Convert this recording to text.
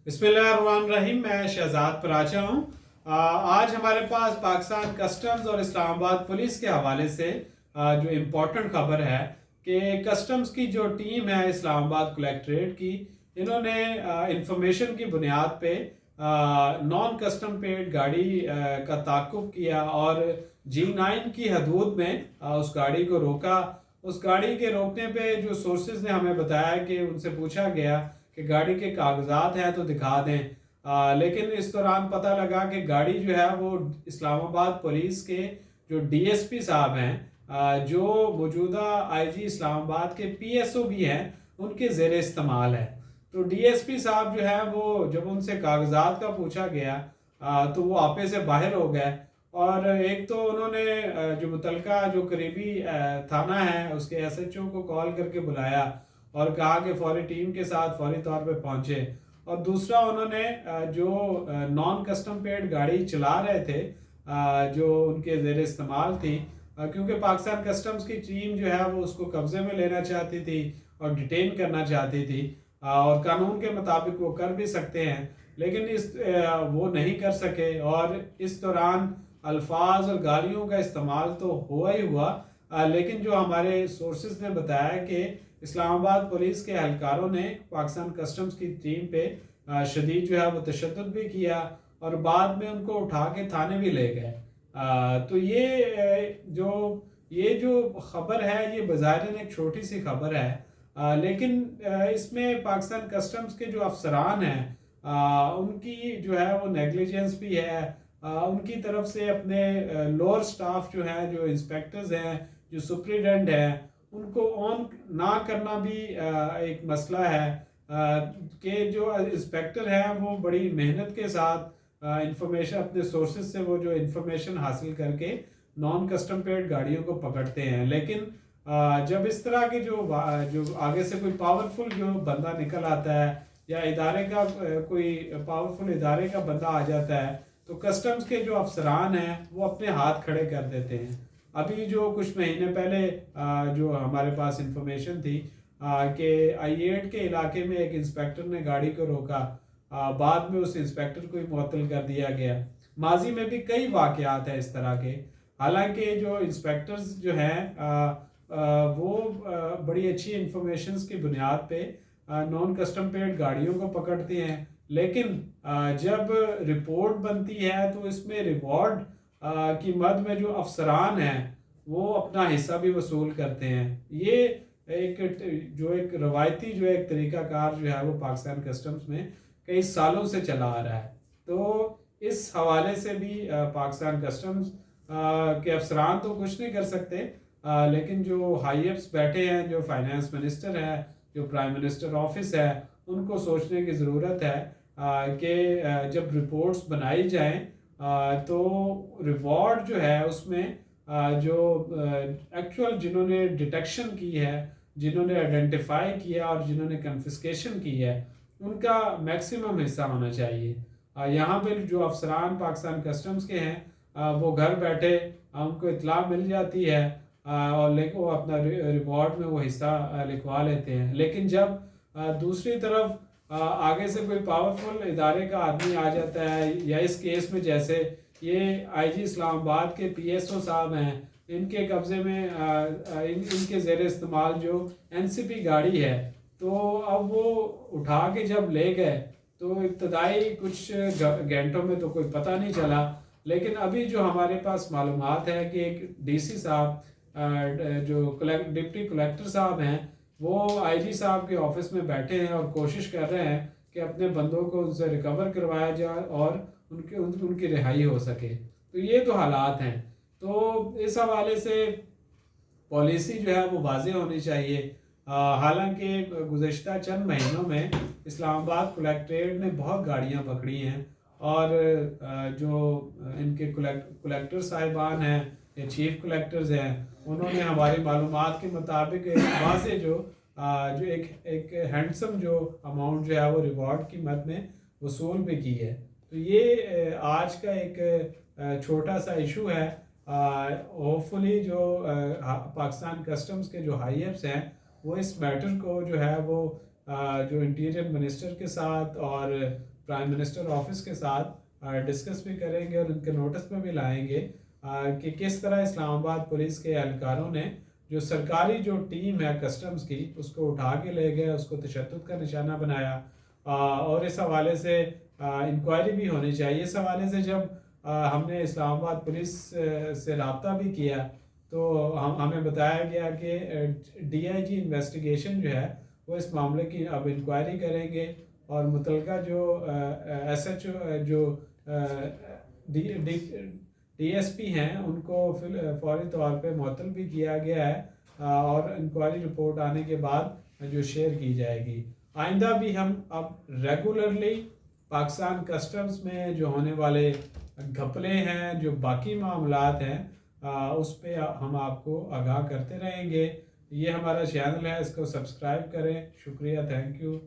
बिस्मिल्लाहिर्रहमानिर्रहीम। मैं शहजाद पराचा हूँ। आज हमारे पास पाकिस्तान कस्टम्स और इस्लामाबाद पुलिस के हवाले से जो इम्पोर्टेंट खबर है कि कस्टम्स की जो टीम है इस्लामाबाद कलेक्ट्रेट की, इन्होंने इंफॉर्मेशन की बुनियाद पे नॉन कस्टम पेड गाड़ी का ताक़ुब किया और G9 की हदूद में उस गाड़ी को रोका। उस गाड़ी के रोकने पे जो सोर्सेज ने हमें बताया कि उनसे पूछा गया कि गाड़ी के कागजात हैं तो दिखा दें। लेकिन इस दौरान पता लगा कि गाड़ी जो है वो इस्लामाबाद पुलिस के जो DSP साहब हैं, जो मौजूदा IG इस्लामाबाद के PSO भी हैं, उनके ज़ेर इस्तेमाल है। तो DSP साहब जो है वो जब उनसे कागजात का पूछा गया तो वो आपे से बाहर हो गए। और एक तो उन्होंने जो मुतलका जो करीबी थाना है उसके SHO को कॉल करके बुलाया और कहा कि फौरी टीम के साथ फौरी तौर पे पहुंचे। और दूसरा उन्होंने जो नॉन कस्टम पेड गाड़ी चला रहे थे, जो उनके ज़ेर इस्तेमाल थी, क्योंकि पाकिस्तान कस्टम्स की टीम जो है वो उसको कब्ज़े में लेना चाहती थी और डिटेन करना चाहती थी। और कानून के मुताबिक वो कर भी सकते हैं, लेकिन वो नहीं कर सके। और इस दौरान अल्फाज और गालियों का इस्तेमाल तो हुआ ही हुआ, लेकिन जो हमारे सोर्सेज ने बताया कि इस्लामाबाद पुलिस के एहलकारों ने पाकिस्तान कस्टम्स की टीम पे शदीद जो है वो तशद्दुद भी किया और बाद में उनको उठा के थाने भी ले गए। तो ये जो खबर है ये बज़ाहिरन एक छोटी सी खबर है, लेकिन इसमें पाकिस्तान कस्टम्स के जो अफसरान हैं उनकी जो है वो नेगलिजेंस भी है। उनकी तरफ से अपने लोअर स्टाफ जो हैं, जो इंस्पेक्टर्स हैं, जो सुप्रिटेंडेंट हैं, उनको ऑन ना करना भी एक मसला है। कि जो इंस्पेक्टर हैं वो बड़ी मेहनत के साथ इंफॉर्मेशन अपने सोर्सेज से वो जो इंफॉर्मेशन हासिल करके नॉन कस्टम पेड गाड़ियों को पकड़ते हैं। लेकिन जब इस तरह के जो आगे से कोई पावरफुल जो बंदा निकल आता है या इदारे का कोई पावरफुल इदारे का बंदा आ जाता है, तो कस्टम्स के जो अफसरान हैं वो अपने हाथ खड़े कर देते हैं। अभी जो कुछ महीने पहले जो हमारे पास इंफॉर्मेशन थी कि I8 के इलाके में एक इंस्पेक्टर ने गाड़ी को रोका, बाद में उस इंस्पेक्टर को ही मुअत्तल कर दिया गया। माजी में भी कई वाक़यात हैं इस तरह के। हालांकि जो इंस्पेक्टर्स जो हैं वो बड़ी अच्छी इंफॉर्मेशंस की बुनियाद पे नॉन कस्टम पेड गाड़ियों को पकड़ते हैं, लेकिन जब रिपोर्ट बनती है तो इसमें रिवॉर्ड की मद में जो अफसरान हैं वो अपना हिस्सा भी वसूल करते हैं। ये एक रवायती जो एक तरीक़ाकार जो है वो पाकिस्तान कस्टम्स में कई सालों से चला आ रहा है। तो इस हवाले से भी पाकिस्तान कस्टम्स के अफसरान तो कुछ नहीं कर सकते, लेकिन जो हाई अप्स बैठे हैं, जो फाइनेंस मिनिस्टर है, जो प्राइम मिनिस्टर ऑफिस है, उनको सोचने की ज़रूरत है कि जब रिपोर्ट्स बनाई जाएं तो रिवॉर्ड जो है उसमें जो एक्चुअल जिन्होंने डिटेक्शन की है, जिन्होंने आइडेंटिफाई किया और जिन्होंने कन्फिस्केशन की है, उनका मैक्सिमम हिस्सा होना चाहिए। यहाँ पे जो अफसरान पाकिस्तान कस्टम्स के हैं वो घर बैठे उनको इतला मिल जाती है और लेकिन वो अपना रिवॉर्ड में वो हिस्सा लिखवा लेते हैं। लेकिन जब दूसरी तरफ आगे से कोई पावरफुल इदारे का आदमी आ जाता है, या इस केस में जैसे ये IG इस्लामाबाद के PSO साहब हैं, इनके कब्ज़े में इनके ज़ेर इस्तेमाल जो NCP गाड़ी है, तो अब वो उठा के जब ले गए तो इब्तदाई कुछ घंटों में तो कोई पता नहीं चला। लेकिन अभी जो हमारे पास मालूमात है कि एक DC साहब जो डिप्टी कलेक्टर साहब हैं वो IG साहब के ऑफिस में बैठे हैं और कोशिश कर रहे हैं कि अपने बंदों को उनसे रिकवर करवाया जाए और उनकी रिहाई हो सके। तो ये तो हालात हैं। तो इस हवाले से पॉलिसी जो है वो वाज़ेह होनी चाहिए। हालांकि गुज़श्ता चंद महीनों में इस्लामाबाद कलेक्ट्रेट ने बहुत गाड़ियां पकड़ी हैं और जो इनके कलेक्टर साहिबान हैं या चीफ कलेक्टर्स हैं, उन्होंने हमारी मालूमात के मुताबिक वहाँ से जो एक हैंडसम जो अमाउंट जो है वो रिवॉर्ड की मद में वसूल भी की है। तो ये आज का एक छोटा सा इशू है। होपफुली जो पाकिस्तान कस्टम्स के जो हाई अप्स हैं वो इस मैटर को जो है वो जो इंटीरियर मिनिस्टर के साथ और پرائم منسٹر آفس کے ساتھ ڈسکس بھی کریں گے اور ان کے نوٹس میں بھی لائیں گے کہ کس طرح اسلام آباد پولیس کے اہلکاروں نے جو سرکاری جو ٹیم ہے کسٹمز کی اس کو اٹھا کے لے گئے، اس کو تشدد کا نشانہ بنایا، اور اس حوالے سے انکوائری بھی ہونی چاہیے۔ اس حوالے سے جب ہم نے اسلام آباد پولیس سے رابطہ بھی کیا تو ہمیں بتایا گیا کہ ڈی آئی جی انویسٹیگیشن جو ہے وہ اس معاملے کی اب انکوائری کریں گے، اور متعلقہ جو ایس ایچ او جو ڈی ایس پی ہیں ان کو فوری طور پہ معطل بھی کیا گیا ہے، اور انکوائری رپورٹ آنے کے بعد جو شیئر کی جائے گی۔ آئندہ بھی ہم اب ریگولرلی پاکستان کسٹمز میں جو ہونے والے گھپلے ہیں، جو باقی معاملات ہیں، اس پہ ہم آپ کو آگاہ کرتے رہیں گے۔ یہ ہمارا چینل ہے، اس کو سبسکرائب کریں۔ شکریہ، تھینک یو۔